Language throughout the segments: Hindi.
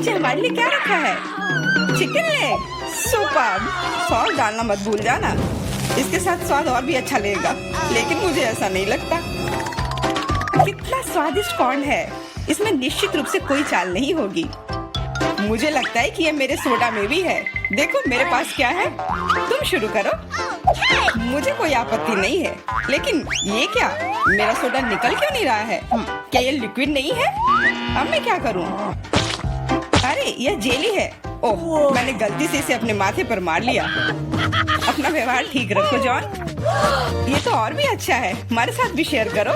नीचे हमारे लिए क्या रखा है? Chicken leg. सुपर्ब। सॉस डालना मत भूल जाना, इसके साथ स्वाद और भी अच्छा लगेगा। लेकिन मुझे ऐसा नहीं लगता। कितना स्वादिष्ट कॉर्न है, इसमें निश्चित रूप से कोई चाल नहीं होगी। मुझे लगता है कि ये मेरे सोडा में भी है। देखो मेरे पास क्या है। तुम शुरू करो, मुझे कोई आपत्ति नहीं है। लेकिन ये क्या, मेरा सोडा निकल क्यों नहीं रहा है? क्या ये लिक्विड नहीं है? अब मैं क्या करूं? अरे यह जेली है। ओह, मैंने गलती से इसे अपने माथे पर मार लिया। अपना व्यवहार ठीक रखो जॉन। ये तो और भी अच्छा है, हमारे साथ भी शेयर करो।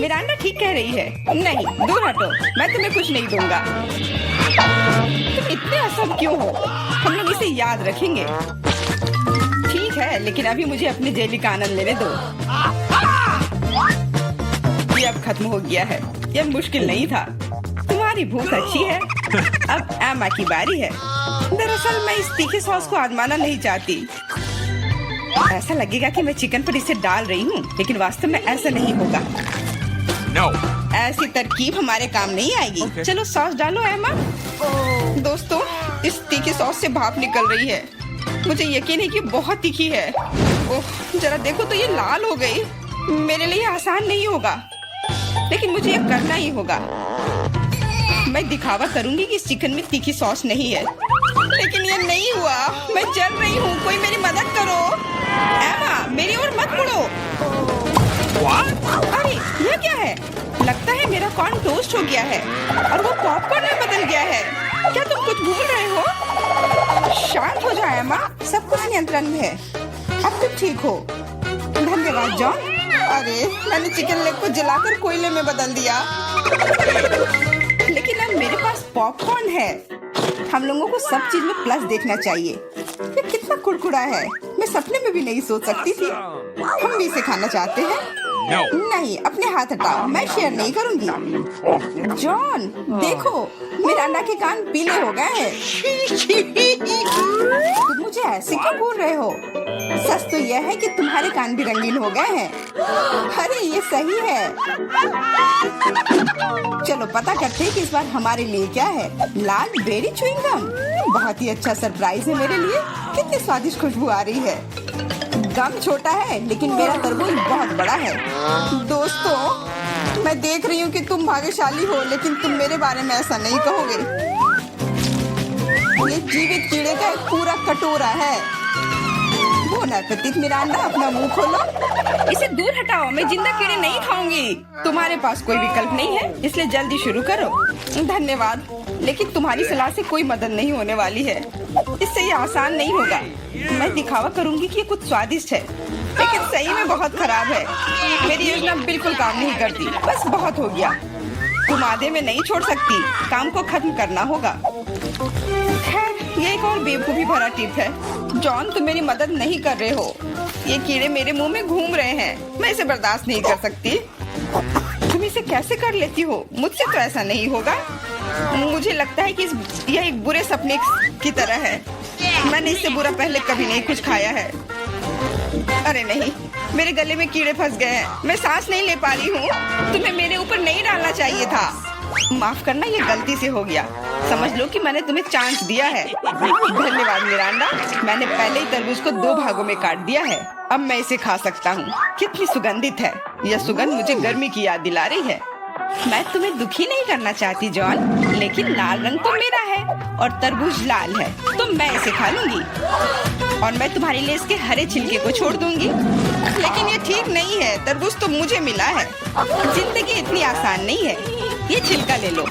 मिरांडा ठीक कह रही है। नहीं, दूर हटो, मैं तुम्हें कुछ नहीं दूंगा। तुम इतने असम क्यों हो? हम लोग इसे याद रखेंगे। ठीक है, लेकिन अभी मुझे अपने जेली का आनंद लेने दो। ये अब खत्म हो गया है। यह मुश्किल नहीं था। तुम्हारी भूख अच्छी है। अब एमा की बारी है। दरअसल मैं इस तीखे सॉस को आजमाना नहीं चाहती। ऐसा लगेगा कि मैं चिकन पर इसे डाल रही हूँ, लेकिन वास्तव में ऐसा नहीं होगा। No. ऐसी तरकीब हमारे काम नहीं आएगी। चलो सॉस डालो एमा। दोस्तों, इस तीखी सॉस से भाप निकल रही है। मुझे यकीन है कि बहुत तीखी है। ओह, जरा देखो तो ये लाल हो गई। मेरे लिए आसान नहीं होगा, लेकिन मुझे ये करना ही होगा। मैं दिखावा करूंगी कि इस चिकन में तीखी सॉस नहीं है, लेकिन ये नहीं हुआ। मैं जल रही हूँ, कोई मेरी मदद करो। एमा, मेरी ओर मत मुड़ो। अरे ये क्या है? लगता है मेरा कॉर्न टोस्ट हो गया है और वो पॉपकॉर्न में बदल गया है। क्या तुम कुछ भूल रहे हो? शांत हो जाओ एमा, सब कुछ नियंत्रण में है। अब तुम ठीक हो। धन्यवाद जॉन। अरे मैंने चिकन लेग को जलाकर कोयले में बदल दिया। लेकिन अब मेरे पास पॉपकॉर्न है। हम लोगों को सब चीज में प्लस देखना चाहिए। ये कितना कुड़कुड़ा है, मैं सपने में भी नहीं सोच सकती थी। हम भी इसे खाना चाहते हैं। No. नहीं, अपने हाथ हटाओ, मैं शेयर नहीं करूंगी। जॉन देखो, मिरांडा के कान पीले हो गए हैं। तुम मुझे ऐसे क्यों बोल रहे हो? सच तो यह है कि तुम्हारे कान भी रंगीन हो गए हैं। अरे ये सही है। चलो पता करते हैं कि इस बार हमारे लिए क्या है। लाल बेरी च्युइंगम, बहुत ही अच्छा सरप्राइज है मेरे लिए। कितनी स्वादिष्ट खुशबू आ रही है। गम छोटा है, लेकिन मेरा तरबूज बहुत बड़ा है। दोस्तों, मैं देख रही हूँ कि तुम भाग्यशाली हो, लेकिन तुम मेरे बारे में ऐसा नहीं कहोगे। ये जीवित कीड़े का एक पूरा कटोरा है। बोन एपेटिट मिरांडा, अपना मुंह खोलो। इसे दूर हटाओ, मैं जिंदा कीड़े नहीं खाऊंगी। तुम्हारे पास कोई विकल्प नहीं है, इसलिए जल्दी शुरू करो। धन्यवाद, लेकिन तुम्हारी सलाह से कोई मदद नहीं होने वाली है। इससे ये आसान नहीं होगा। मैं दिखावा करूंगी कि ये कुछ स्वादिष्ट है, लेकिन सही में बहुत खराब है। मेरी योजना बिल्कुल काम नहीं करती। बस बहुत हो गया। तुम आधे में नहीं छोड़ सकती, काम को खत्म करना होगा। खैर, ये एक और बेवकूफी भरा टिप है। जॉन, तुम मेरी मदद नहीं कर रहे हो। ये कीड़े मेरे मुंह में घूम रहे हैं। मैं इसे बर्दाश्त नहीं कर सकती। तुम इसे कैसे कर लेती हो? मुझसे तो ऐसा नहीं होगा। मुझे लगता है कि यह एक बुरे सपने की तरह है। मैंने इससे बुरा पहले कभी नहीं कुछ खाया है। अरे नहीं, मेरे गले में कीड़े फंस गए हैं। मैं सांस नहीं ले पा रही हूँ। तुम्हें मेरे ऊपर नहीं डालना चाहिए था। माफ करना, ये गलती से हो गया। समझ लो कि मैंने तुम्हें चांस दिया है। धन्यवाद मिरांडा, मैंने पहले ही तरबूज को 2 भागों में काट दिया है। अब मैं इसे खा सकता हूँ। कितनी सुगंधित है। यह सुगंध मुझे गर्मी की याद दिला रही है। मैं तुम्हें दुखी नहीं करना चाहती जॉन, लेकिन लाल रंग तो मेरा है और तरबूज लाल है, तो मैं इसे खा लूंगी और मैं तुम्हारे लिए इसके हरे छिलके को छोड़ दूंगी। लेकिन ये ठीक नहीं है, तरबूज तो मुझे मिला है। जिंदगी इतनी आसान नहीं है। ये छिलका ले लो।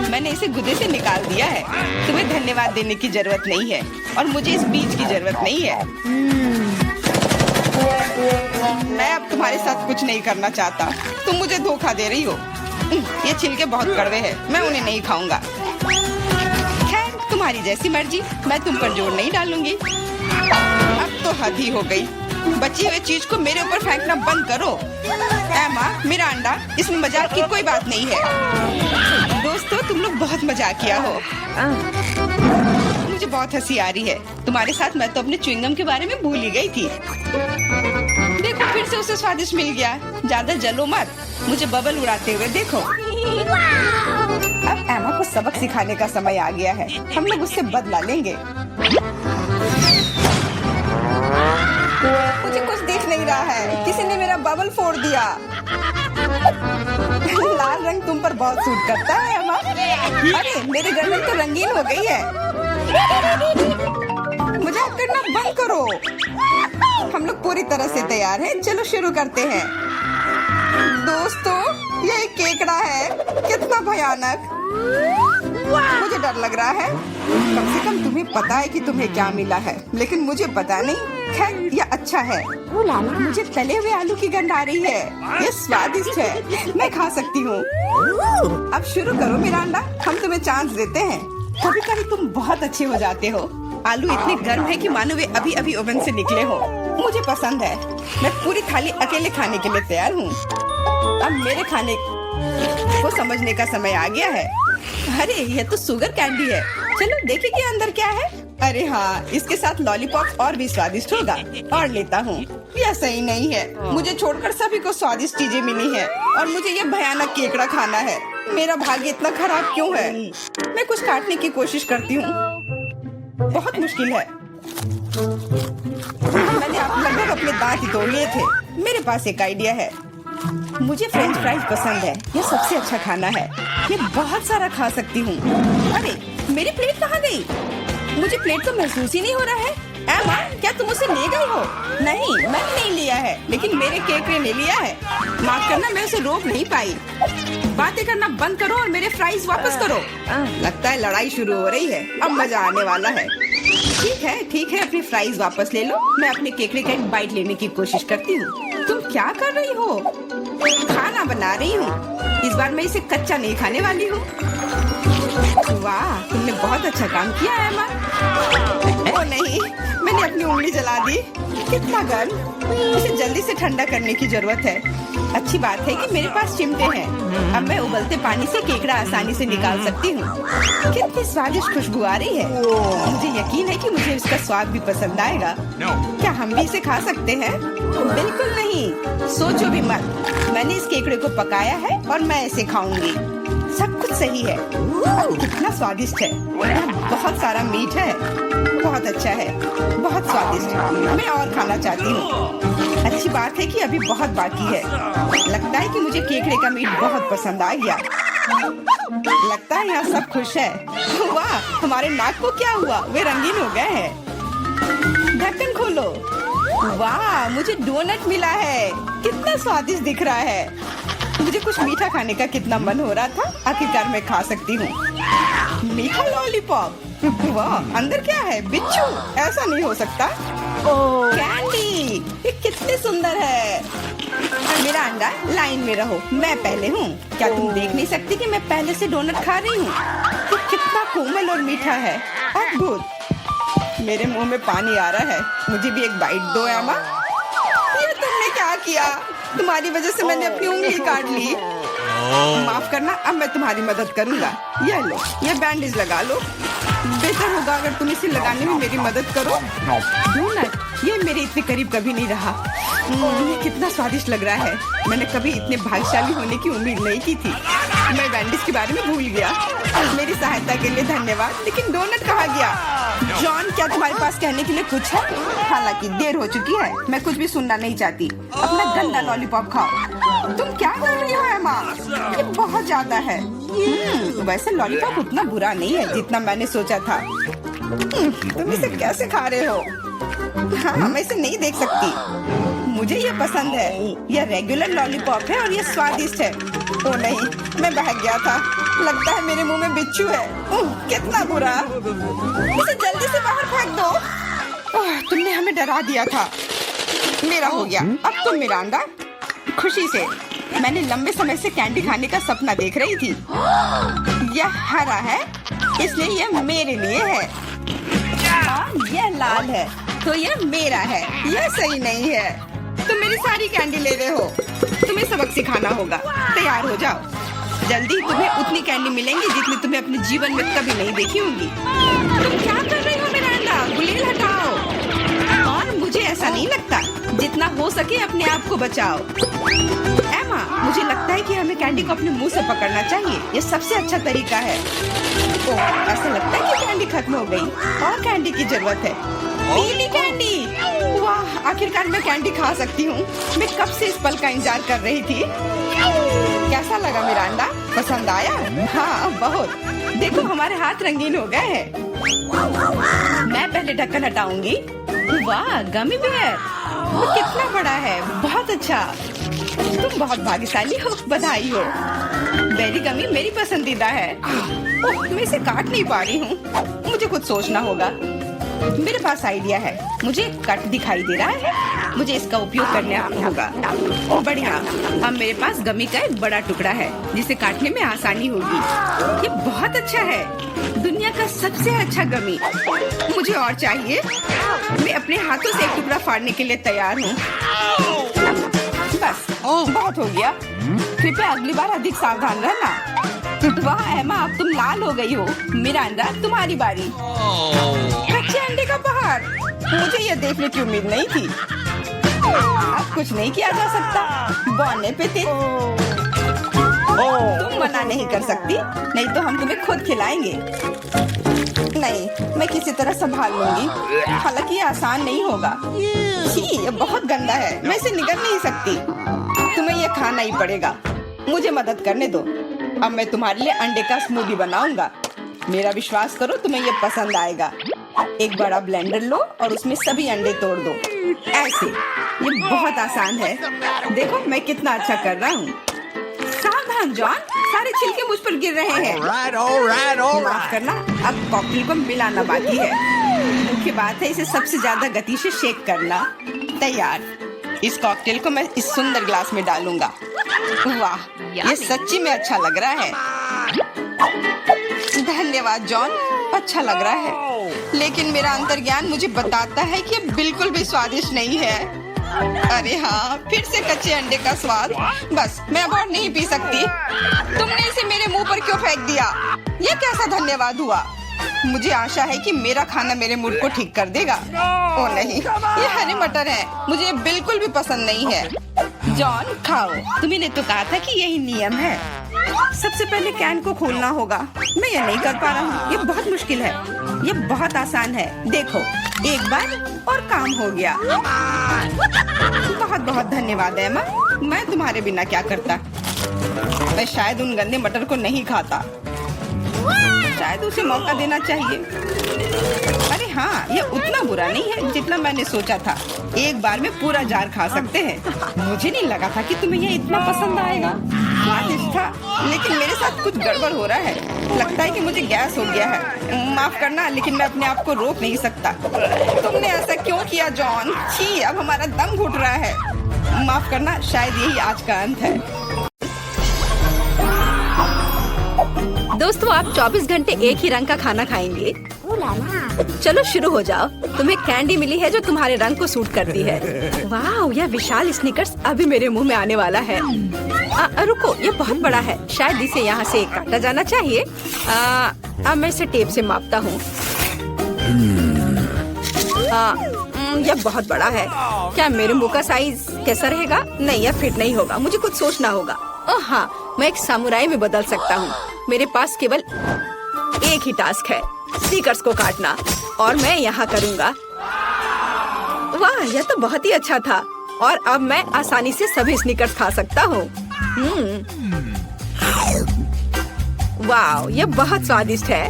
मैंने इसे गुदे से निकाल दिया है। तुम्हें धन्यवाद देने की जरूरत नहीं है और मुझे इस बीज की जरूरत नहीं है। मैं अब तुम्हारे साथ कुछ नहीं करना चाहता। तुम मुझे धोखा दे रही हो। ये छिलके बहुत कड़वे हैं, मैं उन्हें नहीं खाऊंगा। खैर, तुम्हारी जैसी मर्जी, मैं तुम पर जोर नहीं डालूंगी। अब तो हद ही हो गई। बची हुई चीज को मेरे ऊपर फेंकना बंद करो। एमा, मिरांडा, इसमें मजाक की कोई बात नहीं है। दोस्तों, तुम लोग बहुत मजाकिया हो। मुझे बहुत हंसी आ रही है। तुम्हारे साथ मैं तो अपने च्युइंगम के बारे में भूल ही गई थी। देखो, फिर से उसे स्वादिष्ट मिल गया। ज्यादा जलो मत, मुझे बबल उड़ाते हुए देखो। अब एमा को सबक सिखाने का समय आ गया है। हम लोग उससे बदला लेंगे। मुझे कुछ दिख नहीं रहा है। किसी ने मेरा बबल फोड़ दिया। लाल रंग तुम पर बहुत सूट करता है अम्मा। अरे मेरी गर्दन तो रंगीन हो गई है। मजाक करना बंद करो। हम लोग पूरी तरह से तैयार हैं। चलो शुरू करते हैं। दोस्तों, ये एक केकड़ा है। कितना भयानक। मुझे डर लग रहा है। कम से कम तुम्हें पता है कि तुम्हें क्या मिला है, लेकिन मुझे पता नहीं। खैर, यह अच्छा है। मुझे तले हुए आलू की गंध आ रही है। ये स्वादिष्ट है। मैं खा सकती हूँ। अब शुरू करो मिरांडा। हम तुम्हें चांस देते हैं। कभी कभी तुम बहुत अच्छे हो जाते हो। आलू इतने गर्म है कि मानो वे अभी अभी ओवन से निकले हो। मुझे पसंद है। मैं पूरी थाली अकेले खाने के लिए तैयार हूँ। अब मेरे खाने को समझने का समय आ गया है। अरे ये तो शुगर कैंडी है। चलो देखें कि अंदर क्या है। अरे हाँ, इसके साथ लॉलीपॉप और भी स्वादिष्ट होगा। और लेता हूँ। यह सही नहीं है। मुझे छोड़कर सभी को स्वादिष्ट चीजें मिली हैं और मुझे यह भयानक केकड़ा खाना है। मेरा भाग्य इतना खराब क्यों है? मैं कुछ काटने की कोशिश करती हूँ। बहुत मुश्किल है। मैंने लगभग अपने दांत ही तोड़ लिए थे। मेरे पास एक आइडिया है। मुझे फ्रेंच फ्राइज पसंद है। यह सबसे अच्छा खाना है। मैं बहुत सारा खा सकती हूँ। अरे मेरी प्लेट कहाँ गई? मुझे प्लेट तो महसूस ही नहीं हो रहा है। एम्मा, क्या तुम उसे ले गई हो? नहीं, मैंने नहीं लिया है, लेकिन मेरे केकड़े ने लिया है। माफ करना, मैं उसे रोक नहीं पाई। बातें करना बंद करो और मेरे फ्राइज वापस करो। लगता है लड़ाई शुरू हो रही है। अब मजा आने वाला है। ठीक है, अपनी फ्राइज वापस ले लो। मैं अपने केकड़े का एक बाइट लेने की कोशिश करती हूँ। तुम क्या कर रही हो? खाना बना रही हूँ। इस बार मैं इसे कच्चा नहीं खाने वाली हूँ। वाह, तुमने बहुत अच्छा काम किया है एम्मा। ओ नहीं, मैंने अपनी उंगली जला दी। कितना गर्म। इसे जल्दी से ठंडा करने की जरूरत है। अच्छी बात है कि मेरे पास चिमटे हैं। अब मैं उबलते पानी से केकड़ा आसानी से निकाल सकती हूँ। कितनी स्वादिष्ट खुशबू आ रही है। मुझे यकीन है कि मुझे इसका स्वाद भी पसंद आएगा। क्या हम भी इसे खा सकते हैं? बिल्कुल नहीं। सोचो भी मत। मैंने इस केकड़े को पकाया है और मैं इसे खाऊंगी। सब कुछ सही है। कितना स्वादिष्ट है। बहुत सारा मीठ है। बहुत अच्छा है। बहुत स्वादिष्ट। मैं और खाना चाहती हूँ। अच्छी बात है कि अभी बहुत बाकी है। लगता है कि मुझे केकड़े का मीट बहुत पसंद आ गया। लगता है यहाँ सब खुश है। वाह, हमारे नाक को क्या हुआ? वे रंगीन हो गए हैं। ढक्कन खोलो। वाह, मुझे डोनट मिला है। कितना स्वादिष्ट दिख रहा है। मुझे कुछ मीठा खाने का कितना मन हो रहा था। आखिरकार मैं खा सकती हूँ। मीठा लॉलीपॉप। वाह, अंदर क्या है? बिच्छू? ऐसा नहीं हो सकता। कैंडी, ये कितनी सुंदर है। मिरांडा, लाइन में रहो। मैं पहले हूँ। क्या तुम देख नहीं सकती कि मैं पहले से डोनट खा रही हूँ? ये कितना कोमल और मीठा है। अद्भुत। मेरे मुंह में पानी आ रहा है। मुझे भी एक बाइट दो एम्मा। ये तुमने क्या किया? तुम्हारी वजह से मैंने अपनी उंगली काट ली। माफ करना, अब मैं तुम्हारी मदद करूंगा। ये लो, ये बैंडेज लगा लो। बेहतर होगा अगर तुम इसे लगाने में मेरी मदद करो। डोनट, ये मेरे इतने करीब कभी नहीं रहा। ये कितना स्वादिष्ट लग रहा है। मैंने कभी इतने भाग्यशाली होने की उम्मीद नहीं की थी। मैं बैंडेज के बारे में भूल गया। मेरी सहायता के लिए धन्यवाद। लेकिन डोनट कहाँ गया? जॉन, क्या तुम्हारे पास कहने के लिए कुछ है? हालांकि देर हो चुकी है। मैं कुछ भी सुनना नहीं चाहती। अपना गंदा लॉलीपॉप खाओ। तुम क्या कर रही हो एम्मा? ये बहुत ज्यादा है। वैसे लॉलीपॉप उतना बुरा नहीं है जितना मैंने सोचा था। तुम इसे कैसे खा रहे हो? हाँ, मैं इसे नहीं देख सकती। मुझे ये पसंद है। यह रेगुलर लॉलीपॉप है और ये स्वादिष्ट है। ओ नहीं, मैं बहक गया था। लगता है मेरे मुंह में बिच्छू है। कितना बुरा। इसे जल्दी से बाहर फेंक दो। तुमने हमें डरा दिया था। मेरा हो गया। अब तुम मिरांडा। खुशी से। मैंने लंबे समय से कैंडी खाने का सपना देख रही थी। यह हरा है, इसलिए यह मेरे लिए है। यह लाल है, तो यह मेरा है। यह सही नहीं है। तुम मेरी सारी कैंडी ले रहे हो। तुम्हें सबक सिखाना होगा। तैयार हो जाओ। जल्दी तुम्हें उतनी कैंडी मिलेंगी जितनी तुम्हें अपने जीवन में कभी नहीं देखी होंगी। तुम क्या कर रही हो मिरांडा? गुलेल हटाओ। और मुझे ऐसा नहीं लगता। जितना हो सके अपने आप को बचाओ। एमा, मुझे लगता है कि हमें कैंडी को अपने मुंह से पकड़ना चाहिए। ये सबसे अच्छा तरीका है। ओह, ऐसा लगता है कि कैंडी खत्म हो गई और कैंडी की जरूरत है। पीली कैंडी, वाह, आखिरकार मैं कैंडी खा सकती हूँ। मैं कब से इस पल का इंतजार कर रही थी। कैसा लगा मिरांडा, पसंद आया? हाँ, बहुत। देखो हमारे हाथ रंगीन हो गए हैं। मैं पहले ढक्कन हटाऊंगी। वाह, गमी बेयर, वो कितना बड़ा है, बहुत अच्छा। तुम बहुत भाग्यशाली हो, बधाई हो। बेरी गमी मेरी पसंदीदा है। ओह, मैं इसे काट नहीं पा रही हूँ। मुझे कुछ सोचना होगा। मेरे पास आइडिया है। मुझे कट दिखाई दे रहा है, मुझे इसका उपयोग करना होगा। ओह बढ़िया, अब मेरे पास गमी का एक बड़ा टुकड़ा है जिसे काटने में आसानी होगी। ये बहुत अच्छा है, दुनिया का सबसे अच्छा गमी। मुझे और चाहिए। मैं अपने हाथों से एक टुकड़ा फाड़ने के लिए तैयार हूँ। बस, बहुत हो गया। कृपया अगली बार अधिक सावधान रहना। वाह एमा, अब तुम लाल हो गई हो। मिरांडा, तुम्हारी बारी। कच्चे अंडे का पहाड़, मुझे ये देखने की उम्मीद नहीं थी। अब कुछ नहीं किया जा सकता। बॉन ने पिटी। तुम मना नहीं कर सकती, नहीं तो हम तुम्हें खुद खिलाएंगे। नहीं, मैं किसी तरह संभाल लूंगी। हालांकि ये आसान नहीं होगा। छी, ये बहुत गंदा है, मैं इसे निगल नहीं सकती। तुम्हें ये खाना ही पड़ेगा। मुझे मदद करने दो। अब मैं तुम्हारे लिए अंडे का स्मूदी बनाऊंगा। मेरा विश्वास करो, तुम्हें ये पसंद आएगा। एक बड़ा ब्लेंडर लो और उसमें सभी अंडे तोड़ दो। ऐसे, ये बहुत आसान है। देखो मैं कितना अच्छा कर रहा हूँ। सावधान जॉन, सारे छिलके मुझ पर गिर रहे हैं। माफ करना, अब कॉकटेल को मिलाना बाकी है। मुख्य बात है इसे सबसे ज्यादा गति से शेक करना। तैयार। इस कॉकटेल को मैं इस सुंदर ग्लास में डालूंगा। वाह, ये सच्ची में अच्छा लग रहा है। धन्यवाद जॉन, अच्छा लग रहा है। लेकिन मेरा अंतर्ज्ञान मुझे बताता है कि ये बिल्कुल भी स्वादिष्ट नहीं है। अरे हाँ, फिर से कच्चे अंडे का स्वाद। बस, मैं अब और नहीं पी सकती। तुमने इसे मेरे मुंह पर क्यों फेंक दिया? ये कैसा धन्यवाद हुआ? मुझे आशा है कि मेरा खाना मेरे मूड को ठीक कर देगा। ओ नहीं, ये हरे मटर है, मुझे बिल्कुल भी पसंद नहीं है। जॉन, खाओ। तुम्हें तो कहा था कि यही नियम है। सबसे पहले कैन को खोलना होगा। मैं ये नहीं कर पा रहा हूँ। ये बहुत मुश्किल है। ये बहुत आसान है। देखो, एक बार और काम हो गया। बहुत बहुत धन्यवाद एमा। मैं तुम्हारे बिना क्या करता। मैं शायद उन गंदे मटर को नहीं खाता। शायद उसे मौका देना चाहिए। अरे हाँ, ये उतना बुरा नहीं है जितना मैंने सोचा था। एक बार में पूरा जार खा सकते हैं। मुझे नहीं लगा था कि तुम्हें ये इतना पसंद आएगा। स्वादिष्ट था, लेकिन मेरे साथ कुछ गड़बड़ हो रहा है। लगता है कि मुझे गैस हो गया है। माफ करना, लेकिन मैं अपने आप को रोक नहीं सकता। तुमने ऐसा क्यों किया जॉन? छी, अब हमारा दम घुट रहा है। माफ करना, शायद यही आज का अंत है। दोस्तों, आप 24 घंटे एक ही रंग का खाना खाएंगे? चलो शुरू हो जाओ। तुम्हें कैंडी मिली है जो तुम्हारे रंग को सूट करती है। वाह, यह विशाल स्निकर्स अभी मेरे मुंह में आने वाला है। रुको, ये बहुत बड़ा है। शायद इसे यहाँ से काटा जाना चाहिए। अब मैं इसे टेप से मापता हूँ। यह बहुत बड़ा है। क्या मेरे मुंह का साइज कैसा रहेगा? नहीं, यह फिट नहीं होगा। मुझे कुछ सोचना होगा। ओह हाँ, मैं एक सामुराई में बदल सकता हूँ। मेरे पास केवल एक ही टास्क है, स्नीकर्स को काटना, और मैं यहाँ करूँगा। वाह, यह तो बहुत ही अच्छा था। और अब मैं आसानी से सभी स्नीकर्स खा सकता हूँ। वाह, यह बहुत स्वादिष्ट है।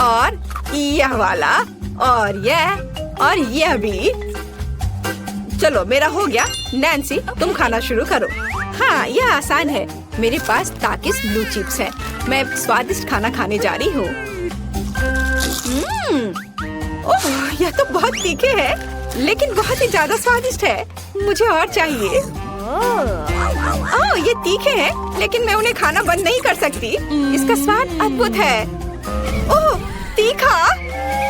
और यह वाला, और यह भी। चलो, मेरा हो गया। नैन्सी, तुम खाना शुरू करो। हाँ, यह आसान है। मेरे पास ताकिस ब्लू चिप्स है। मैं स्वादिष्ट खाना खाने जा रही हूँ। ओह, यह तो बहुत तीखे है, लेकिन बहुत ही ज्यादा स्वादिष्ट है। मुझे और चाहिए। ओह, ये तीखे हैं, लेकिन मैं उन्हें खाना बंद नहीं कर सकती। इसका स्वाद अद्भुत है। ओह, तीखा,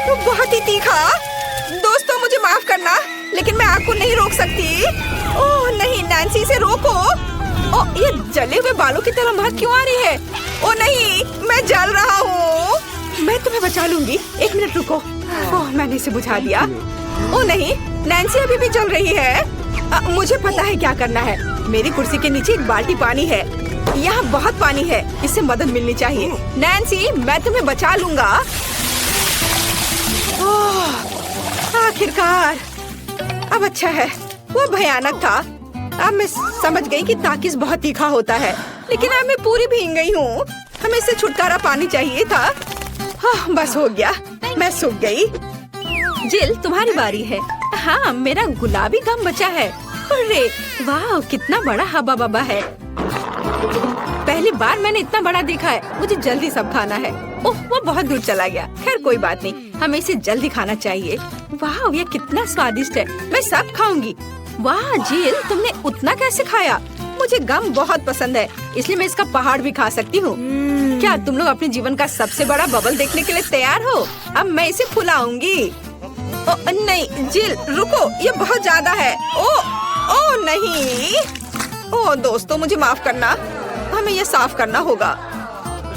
तो बहुत ही तीखा। दोस्तों, मुझे माफ करना, लेकिन मैं आग को नहीं रोक सकती। ओह नहीं, नैन्सी, से रोको। ओह, ये जले हुए बालों की तरह महक क्यों आ रही है? ओह नहीं, मैं जल रहा हूँ। मैं तुम्हें बचा लूंगी। एक मिनट रुको। ओह, मैंने इसे बुझा दिया। ओह नहीं, नैन्सी अभी भी जल रही है। मुझे पता है क्या करना है। मेरी कुर्सी के नीचे एक बाल्टी पानी है। यहाँ बहुत पानी है, इससे मदद मिलनी चाहिए। नैन्सी, मैं तुम्हें बचा लूंगा। आखिरकार, अब अच्छा है। वो भयानक था। अब मैं समझ गई कि ताकिस बहुत तीखा होता है, लेकिन अब मैं पूरी भीग गई हूँ। हमें इससे छुटकारा पानी चाहिए था। बस हो गया, मैं सूख गई। जिल, तुम्हारी बारी है। हाँ, मेरा गुलाबी गम बचा है। अरे वाह, कितना बड़ा हब्बा बब्बा है। पहली बार मैंने इतना बड़ा देखा है। मुझे जल्दी सब खाना है। ओह, वो बहुत दूर चला गया। खैर कोई बात नहीं, हमें इसे जल्दी खाना चाहिए। वाह, ये कितना स्वादिष्ट है। मैं सब खाऊंगी। वाह जिल, तुमने उतना कैसे खाया? मुझे गम बहुत पसंद है, इसलिए मैं इसका पहाड़ भी खा सकती हूँ। क्या तुम लोग अपने जीवन का सबसे बड़ा बबल देखने के लिए तैयार हो? अब मैं इसे फुलाऊंगी। नहीं जिल, रुको, ये बहुत ज्यादा है। ओ नहीं। ओ दोस्तों, मुझे माफ करना, हमें ये साफ करना होगा।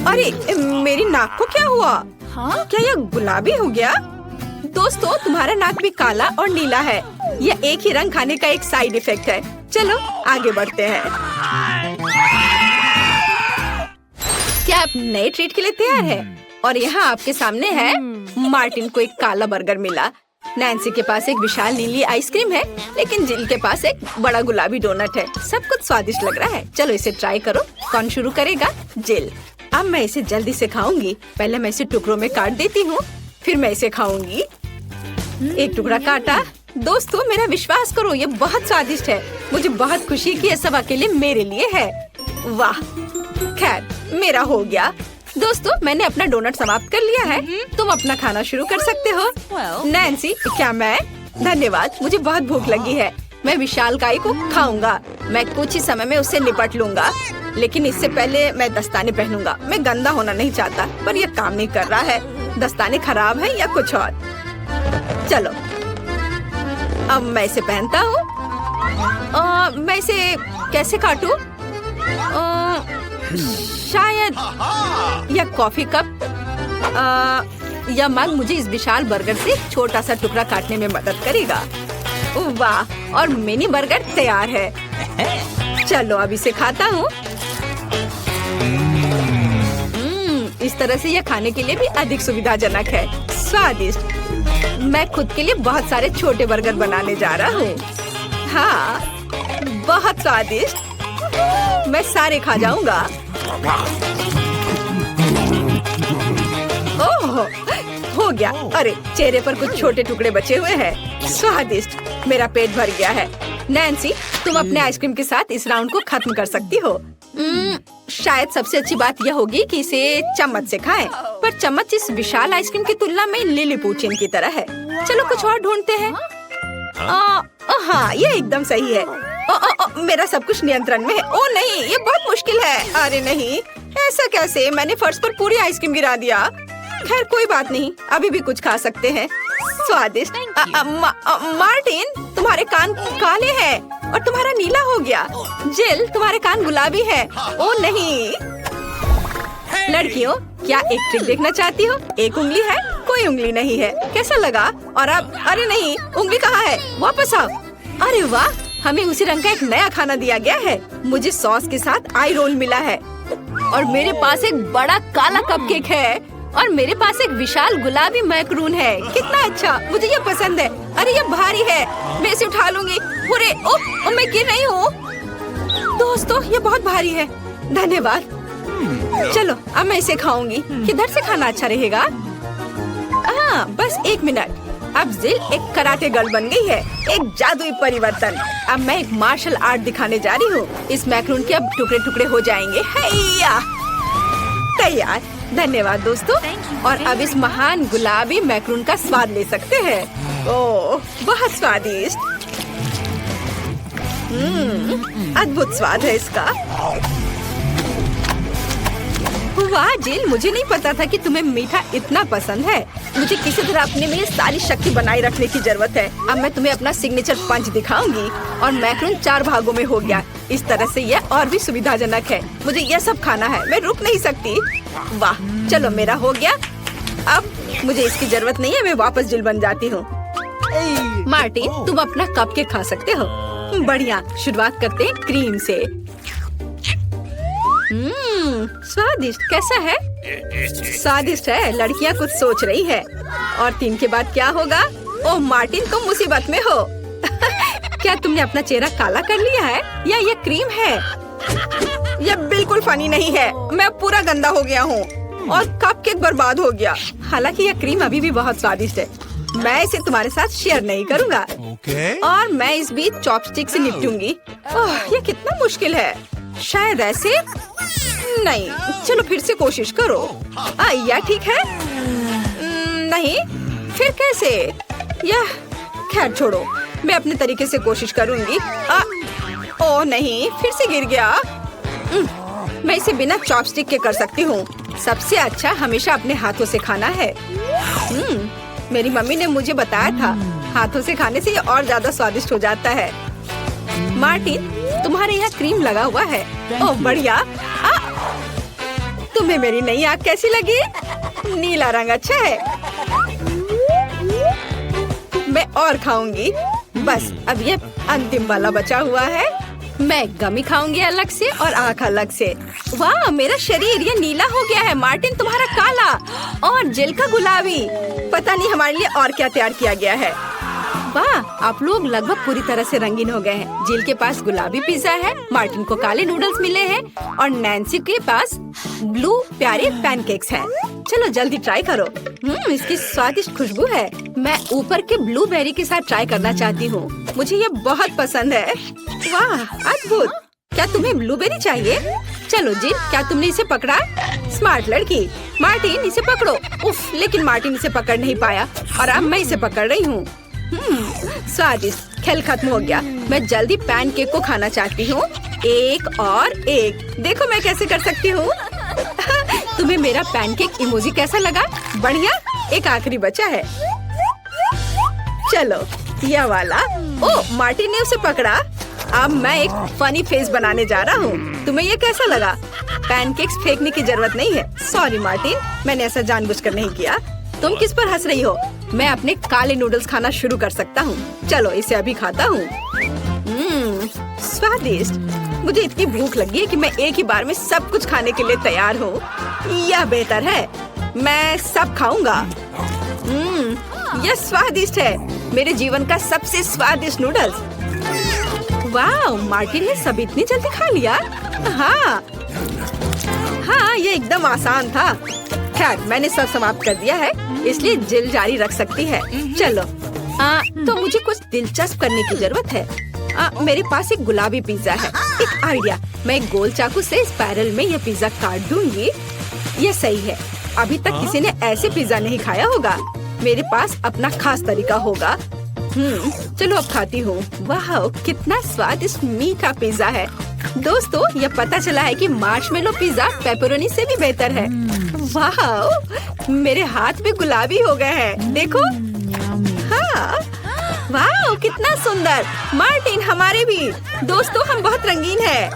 अरे मेरी नाक को क्या हुआ? हाँ, क्या ये गुलाबी हो गया? दोस्तों, तुम्हारा नाक भी काला और नीला है। यह एक ही रंग खाने का एक साइड इफेक्ट है। चलो आगे बढ़ते हैं। क्या आप नए ट्रीट के लिए तैयार हैं? और यहाँ आपके सामने है। मार्टिन को एक काला बर्गर मिला। नैन्सी के पास एक विशाल नीली आइसक्रीम है, लेकिन जिल के पास एक बड़ा गुलाबी डोनट है। सब कुछ स्वादिष्ट लग रहा है। चलो इसे ट्राई करो। कौन शुरू करेगा? जिल। अब मैं इसे जल्दी से खाऊंगी। पहले मैं इसे टुकड़ों में काट देती हूँ, फिर मैं इसे खाऊंगी। एक टुकड़ा काटा। दोस्तों, मेरा विश्वास करो, ये बहुत स्वादिष्ट है। मुझे बहुत खुशी कि ये सब अकेले मेरे लिए है। वाह, खैर मेरा हो गया। दोस्तों, मैंने अपना डोनट समाप्त कर लिया है। तुम अपना खाना शुरू कर सकते हो। नैन्सी, क्या मैं? धन्यवाद, मुझे बहुत भूख लगी है। मैं विशालकाय को खाऊंगा। मैं कुछ ही समय में उससे निपट लूंगा, लेकिन इससे पहले मैं दस्ताने पहनूंगा। मैं गंदा होना नहीं चाहता, पर यह काम नहीं कर रहा है। दस्ताने खराब है या कुछ और। चलो अब मैं इसे पहनता हूँ। मैं इसे कैसे काटूं? शायद यह कॉफी कप या मग मुझे इस विशाल बर्गर से छोटा सा टुकड़ा काटने में मदद करेगा। वाह, और मिनी बर्गर तैयार है। चलो अब इसे खाता हूँ। इस तरह से यह खाने के लिए भी अधिक सुविधाजनक है। स्वादिष्ट। मैं खुद के लिए बहुत सारे छोटे बर्गर बनाने जा रहा हूँ। हाँ, बहुत स्वादिष्ट। मैं सारे खा जाऊंगा। ओह, हो गया। अरे चेहरे पर कुछ छोटे टुकड़े बचे हुए हैं। स्वादिष्ट। मेरा पेट भर गया है। नैन्सी, तुम अपने आइसक्रीम के साथ इस राउंड को खत्म कर सकती हो। शायद सबसे अच्छी बात यह होगी कि इसे चम्मच से खाएं, पर चम्मच इस विशाल आइसक्रीम की तुलना में लिलीपुचिन की तरह है। चलो कुछ और ढूंढते हैं। हाँ, ये एकदम सही है। मेरा सब कुछ नियंत्रण में है। ओ नहीं, ये बहुत मुश्किल है। अरे नहीं, ऐसा कैसे? मैंने फर्श पर पूरी आइसक्रीम गिरा दिया। खैर कोई बात नहीं, अभी भी कुछ खा सकते हैं। स्वादिष्ट। मार्टिन, तुम्हारे कान काले हैं और तुम्हारा नीला हो गया। जिल, तुम्हारे कान गुलाबी है। ओ नहीं। लड़कियों, क्या एक ट्रिक देखना चाहती हो? एक उंगली है, कोई उंगली नहीं है। कैसा लगा? और अब अरे नहीं, उंगली कहाँ है? वापस आओ। अरे वाह, हमें उसी रंग का एक नया खाना दिया गया है। मुझे सॉस के साथ आई रोल मिला है, और मेरे पास एक बड़ा काला कपकेक है, और मेरे पास एक विशाल गुलाबी मैकरून है। कितना अच्छा, मुझे ये पसंद है। अरे ये भारी है, मैं इसे उठा लूंगी। अरे ओह, मैं गिर रही हूँ। दोस्तों, ये बहुत भारी है। धन्यवाद। चलो अब मैं इसे खाऊंगी। किधर से खाना अच्छा रहेगा? हाँ, बस एक मिनट। अब जिल एक कराटे गर्ल बन गई है। एक जादुई परिवर्तन। अब मैं एक मार्शल आर्ट दिखाने जा रही हूँ। इस मैकरून के अब टुकड़े टुकड़े हो जाएंगे। हैया, तैयार। धन्यवाद दोस्तों। और अब इस महान गुलाबी मैकरून का स्वाद ले सकते हैं। ओह, बहुत स्वादिष्ट। अद्भुत स्वाद है इसका। वाह जिल, मुझे नहीं पता था कि तुम्हें मीठा इतना पसंद है। मुझे किसी तरह अपने में सारी शक्ति बनाए रखने की जरूरत है। अब मैं तुम्हें अपना सिग्नेचर पंच दिखाऊंगी। और मैकरून 4 भागों में हो गया। इस तरह से यह और भी सुविधाजनक है। मुझे यह सब खाना है, मैं रुक नहीं सकती। वाह, चलो मेरा हो गया। अब मुझे इसकी जरूरत नहीं है, मैं वापस जिल बन जाती हूँ। मार्टिन, तुम अपना कपकेक खा सकते हो। बढ़िया, शुरुआत करते हैं क्रीम से। स्वादिष्ट। कैसा है? स्वादिष्ट है। लड़कियाँ कुछ सोच रही है। और 3 के बाद क्या होगा? ओह मार्टिन, तुम मुसीबत में हो। क्या तुमने अपना चेहरा काला कर लिया है या ये क्रीम है? यह बिल्कुल फनी नहीं है। मैं पूरा गंदा हो गया हूँ और कपकेक बर्बाद हो गया। हालांकि यह क्रीम अभी भी बहुत स्वादिष्ट है। मैं इसे तुम्हारे साथ शेयर नहीं करूँगा। और मैं इस बीच चॉपस्टिक से निपटूंगी। यह कितना मुश्किल है। शायद ऐसे नहीं। चलो फिर से कोशिश करो। यह ठीक है? नहीं, फिर कैसे? यह खैर छोड़ो, मैं अपने तरीके से कोशिश करूंगी। ओह नहीं, फिर से गिर गया। मैं इसे बिना चॉपस्टिक के कर सकती हूँ। सबसे अच्छा हमेशा अपने हाथों से खाना है। मेरी मम्मी ने मुझे बताया था, हाथों से खाने से ये और ज्यादा स्वादिष्ट हो जाता है। मार्टिन, तुम्हारे यहाँ क्रीम लगा हुआ है। ओह बढ़िया। तुम्हें मेरी नई आँख कैसी लगी? नीला रंग अच्छा है। मैं और खाऊंगी। बस अब ये अंतिम वाला बचा हुआ है। मैं गमी खाऊंगी अलग से और आँख अलग से। वाह, मेरा शरीर ये नीला हो गया है। मार्टिन, तुम्हारा काला और जेल का गुलाबी। पता नहीं हमारे लिए और क्या तैयार किया गया है। वाह, आप लोग लगभग पूरी तरह से रंगीन हो गए हैं। जिल के पास गुलाबी पिज्जा है, मार्टिन को काले नूडल्स मिले हैं और नैन्सी के पास ब्लू प्यारे पैनकेक्स हैं। चलो जल्दी ट्राई करो। इसकी स्वादिष्ट खुशबू है। मैं ऊपर के ब्लूबेरी के साथ ट्राई करना चाहती हूँ। मुझे ये बहुत पसंद है। वाह, अद्भुत। क्या तुम्हें ब्लूबेरी चाहिए? चलो जिल, क्या तुमने इसे पकड़ा? स्मार्ट लड़की। मार्टिन, इसे पकड़ो। उफ, लेकिन मार्टिन इसे पकड़ नहीं पाया और अब मैं इसे पकड़ रही हूँ। स्वादिष्ट। खेल खत्म हो गया। मैं जल्दी पैनकेक को खाना चाहती हूँ। एक और एक। देखो मैं कैसे कर सकती हूँ। तुम्हें मेरा पैनकेक इमोजी कैसा लगा? बढ़िया। एक आखिरी बचा है। चलो यह वाला। ओह, मार्टिन ने उसे पकड़ा। अब मैं एक फनी फेस बनाने जा रहा हूँ। तुम्हें ये कैसा लगा? पैनकेक्स फेंकने की जरूरत नहीं है। सॉरी मार्टिन, मैंने ऐसा जानबूझकर नहीं किया। तुम किस पर हंस रही हो? मैं अपने काले नूडल्स खाना शुरू कर सकता हूँ। चलो इसे अभी खाता हूँ। स्वादिष्ट। मुझे इतनी भूख लगी है कि मैं एक ही बार में सब कुछ खाने के लिए तैयार हूँ। यह बेहतर है। मैं सब खाऊंगा। यह स्वादिष्ट है। मेरे जीवन का सबसे स्वादिष्ट नूडल्स। वाह, मार्टिन ने सब इतनी जल्दी खा लिया। हाँ, ये एकदम आसान था। खैर, मैंने सब समाप्त कर दिया है, इसलिए जिल जारी रख सकती है। चलो, तो मुझे कुछ दिलचस्प करने की जरूरत है। मेरे पास एक गुलाबी पिज्जा है। एक आइडिया, मैं एक गोल चाकू से स्पाइरल में यह पिज्जा काट दूंगी। यह सही है। अभी तक किसी ने ऐसे पिज्जा नहीं खाया होगा। मेरे पास अपना खास तरीका होगा। चलो अब खाती हूँ। वाह, कितना स्वादिष्ट मीठा पिज्जा है। दोस्तों, यह पता चला है कि मार्शमेलो पिज्जा पेपरोनी से भी बेहतर है। वाह, मेरे हाथ भी गुलाबी हो गए हैं। देखो। हाँ, वाह, कितना सुंदर। मार्टिन, हमारे भी। दोस्तों, हम बहुत रंगीन हैं।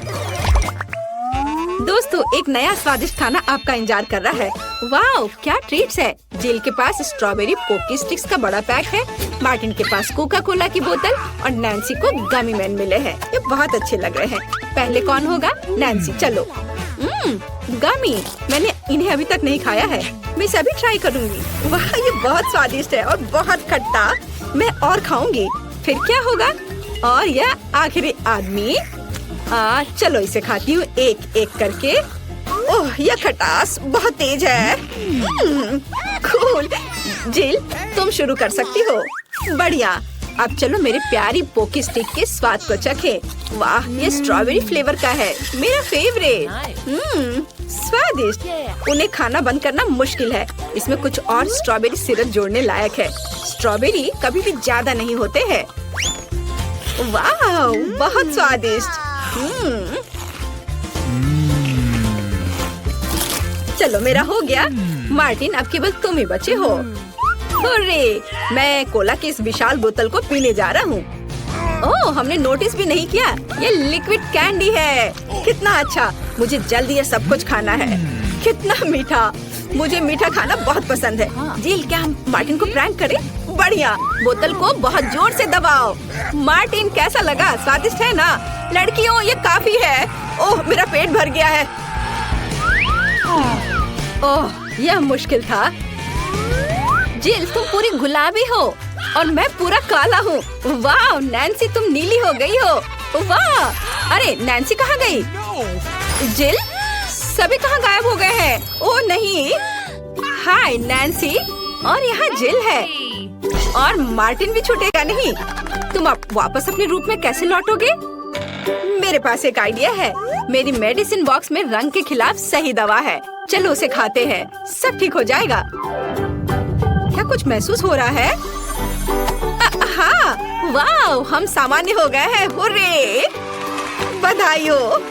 दोस्तों, एक नया स्वादिष्ट खाना आपका इंतजार कर रहा है। वाह, क्या ट्रीट्स है। जिल के पास स्ट्रॉबेरी पोकी स्टिक्स का बड़ा पैक है। मार्टिन के पास कोका कोला की बोतल और नैन्सी को गमी मैन मिले हैं। ये बहुत अच्छे लग रहे हैं। पहले कौन होगा? नैन्सी। चलो। गमी। मैंने इन्हें अभी तक नहीं खाया है। मैं इसे अभी ट्राई करूंगी। वाह, ये बहुत स्वादिष्ट है और बहुत खट्टा। मैं और खाऊंगी। फिर क्या होगा? और यह आखिरी आदमी। चलो इसे खाती हूँ एक एक करके। ओह, यह खटास बहुत तेज है। कूल। जिल, तुम शुरू कर सकती हो। बढ़िया। अब चलो मेरे प्यारी पोकी स्टिक के स्वाद को चखें। वाह, ये स्ट्रॉबेरी फ्लेवर का है। मेरा फेवरेट। स्वादिष्ट। उन्हें खाना बंद करना मुश्किल है। इसमें कुछ और स्ट्रॉबेरी सिरप जोड़ने लायक है। स्ट्रॉबेरी कभी भी ज्यादा नहीं होते हैं। वाह, बहुत स्वादिष्ट। चलो मेरा हो गया। मार्टिन, अब केवल तुम ही बचे हो। हुर्रे! मैं कोला की इस विशाल बोतल को पीने जा रहा हूँ। ओह, हमने नोटिस भी नहीं किया। ये लिक्विड कैंडी है। कितना अच्छा। मुझे जल्दी ये सब कुछ खाना है। कितना मीठा। मुझे मीठा खाना बहुत पसंद है। जिल, क्या हम मार्टिन को प्रैंक करें? बढ़िया। बोतल को बहुत जोर से दबाओ। मार्टिन, कैसा लगा? स्वादिष्ट है ना? लड़कियों, ये काफी है। ओह, मेरा पेट भर गया है। ओह, यह मुश्किल था। जिल, तुम पूरी गुलाबी हो और मैं पूरा काला हूँ। वाह नैन्सी, तुम नीली हो गई हो। वाह! अरे नैन्सी कहाँ गई? जिल, सभी कहाँ गायब हो गए हैं? ओह नहीं। हाय नैन्सी, और यहाँ जिल है और मार्टिन भी छूटेगा नहीं। तुम अब वापस अपने रूप में कैसे लौटोगे? मेरे पास एक आइडिया है। मेरी मेडिसिन बॉक्स में रंग के खिलाफ सही दवा है। चलो उसे खाते हैं, सब ठीक हो जाएगा। क्या कुछ महसूस हो रहा है? हाँ, वाह, हम सामान्य हो गए हैं। हुर्रे! बधाई हो।